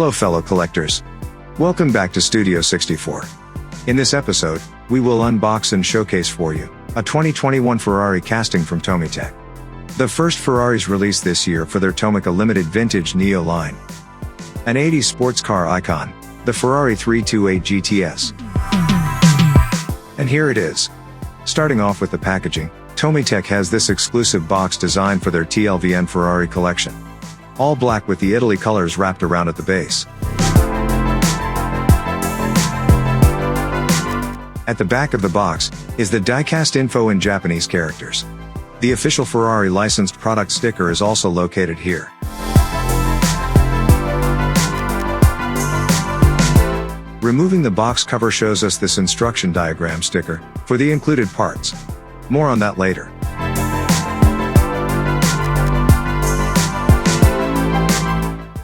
Hello fellow collectors. Welcome back to Studio 64. In this episode, we will unbox and showcase for you a 2021 Ferrari casting from Tomytec. The first Ferraris released this year for their Tomica limited vintage Neo line. An 80s sports car icon, the Ferrari 328 GTS. And here it is. Starting off with the packaging, Tomytec has this exclusive box designed for their TLVN Ferrari collection. All black with the Italy colors wrapped around at the base. At the back of the box is the diecast info in Japanese characters. The official Ferrari licensed product sticker is also located here. Removing the box cover shows us this instruction diagram sticker for the included parts. More on that later.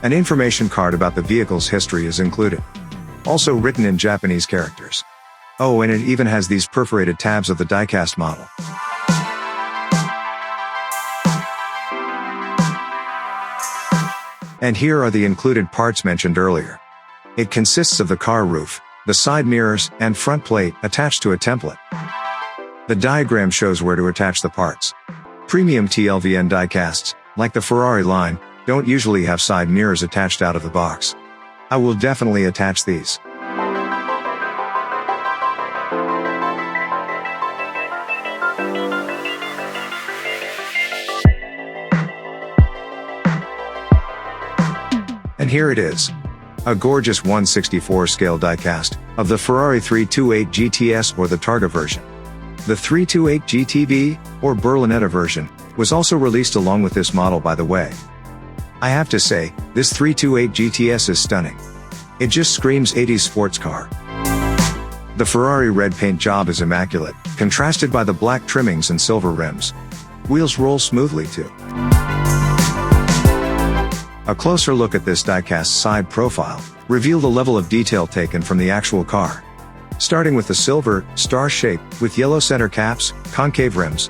An information card about the vehicle's history is included, also written in Japanese characters. Oh, and it even has these perforated tabs of the diecast model. And here are the included parts mentioned earlier. It consists of the car roof, the side mirrors, and front plate attached to a template. The diagram shows where to attach the parts. Premium TLVN diecasts, like the Ferrari line, don't usually have side mirrors attached out of the box. I will definitely attach these. And here it is. A gorgeous 1/64 scale diecast of the Ferrari 328 GTS or the Targa version. The 328 GTB, or Berlinetta version, was also released along with this model, by the way. I have to say, this 328 GTS is stunning. It just screams 80s sports car. The Ferrari red paint job is immaculate, contrasted by the black trimmings and silver rims. Wheels roll smoothly too. A closer look at this diecast side profile revealed the level of detail taken from the actual car. Starting with the silver, star shape, with yellow center caps, concave rims,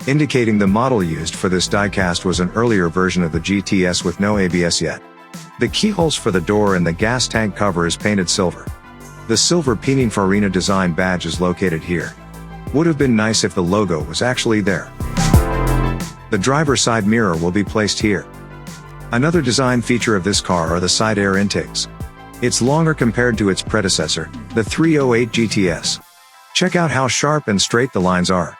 indicating the model used for this diecast was an earlier version of the GTS with no ABS yet. The keyholes for the door and the gas tank cover is painted silver. The silver Pininfarina design badge is located here. Would have been nice if the logo was actually there. The driver's side mirror will be placed here. Another design feature of this car are the side air intakes. It's longer compared to its predecessor, the 308 GTS. Check out how sharp and straight the lines are.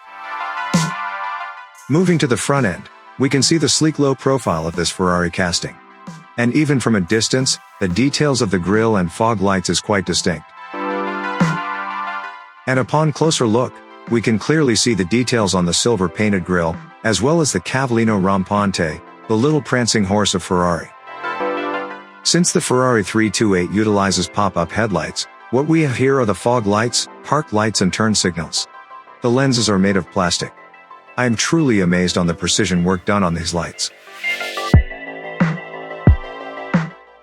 Moving to the front end, we can see the sleek low profile of this Ferrari casting. And even from a distance, the details of the grille and fog lights is quite distinct. And upon closer look, we can clearly see the details on the silver painted grille, as well as the Cavallino Rampante, the little prancing horse of Ferrari. Since the Ferrari 328 utilizes pop-up headlights, what we have here are the fog lights, park lights and turn signals. The lenses are made of plastic. I am truly amazed on the precision work done on these lights.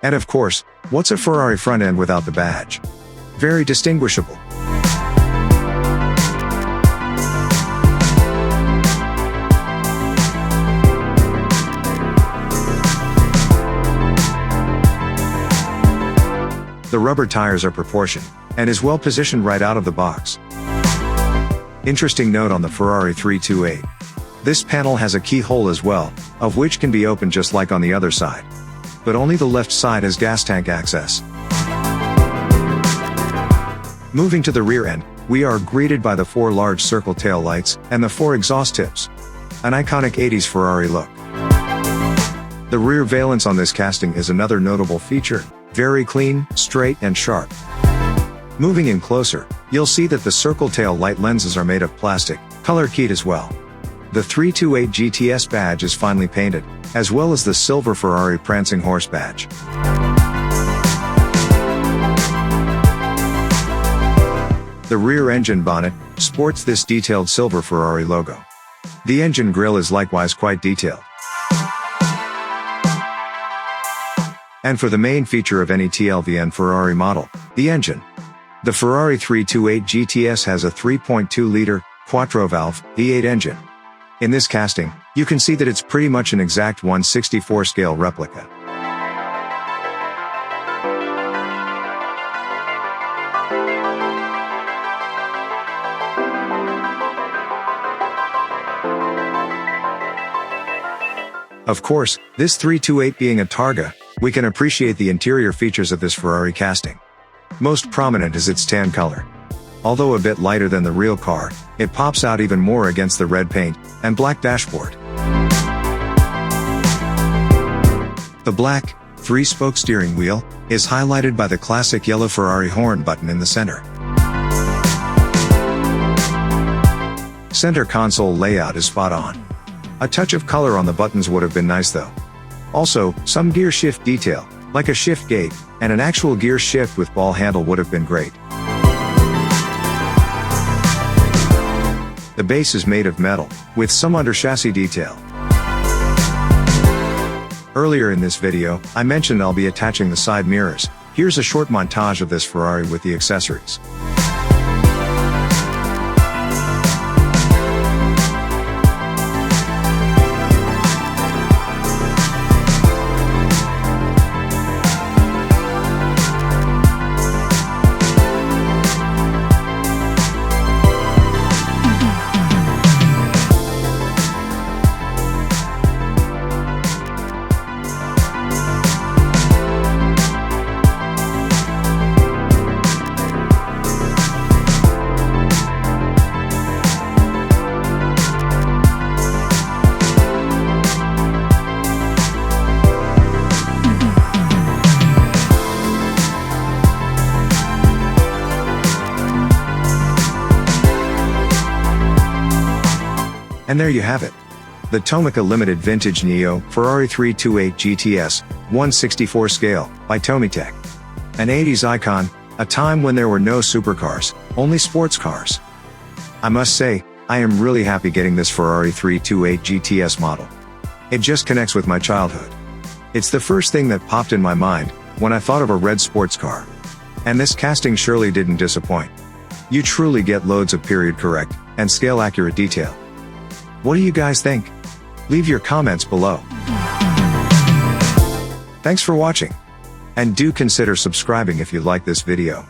And of course, what's a Ferrari front end without the badge? Very distinguishable. The rubber tires are proportioned, and is well positioned right out of the box. Interesting note on the Ferrari 328. This panel has a keyhole as well, of which can be opened just like on the other side. But only the left side has gas tank access. Moving to the rear end, we are greeted by the 4 large circle tail lights and the 4 exhaust tips. An iconic 80s Ferrari look. The rear valance on this casting is another notable feature, very clean, straight and sharp. Moving in closer, you'll see that the circle tail light lenses are made of plastic, color keyed as well. The 328 GTS badge is finely painted, as well as the silver Ferrari prancing horse badge. The rear engine bonnet sports this detailed silver Ferrari logo. The engine grille is likewise quite detailed. And for the main feature of any TLVN Ferrari model, the engine. The Ferrari 328 GTS has a 3.2-liter, quattro-valve, V8 engine. In this casting, you can see that it's pretty much an exact 1/64 scale replica. Of course, this 328 being a Targa, we can appreciate the interior features of this Ferrari casting. Most prominent is its tan color. Although a bit lighter than the real car, it pops out even more against the red paint and black dashboard. The black, 3-spoke steering wheel is highlighted by the classic yellow Ferrari horn button in the center. Center console layout is spot on. A touch of color on the buttons would have been nice though. Also, some gear shift detail, like a shift gate, and an actual gear shift with ball handle would have been great. The base is made of metal, with some under chassis detail. Earlier in this video, I mentioned I'll be attaching the side mirrors. Here's a short montage of this Ferrari with the accessories. And there you have it. The Tomytec Limited Vintage Neo Ferrari 328 GTS 1/64 scale by Tomytec. An 80s icon, a time when there were no supercars, only sports cars. I must say, I am really happy getting this Ferrari 328 GTS model. It just connects with my childhood. It's the first thing that popped in my mind when I thought of a red sports car. And this casting surely didn't disappoint. You truly get loads of period correct and scale accurate detail. What do you guys think? Leave your comments below. Thanks for watching. And do consider subscribing if you like this video.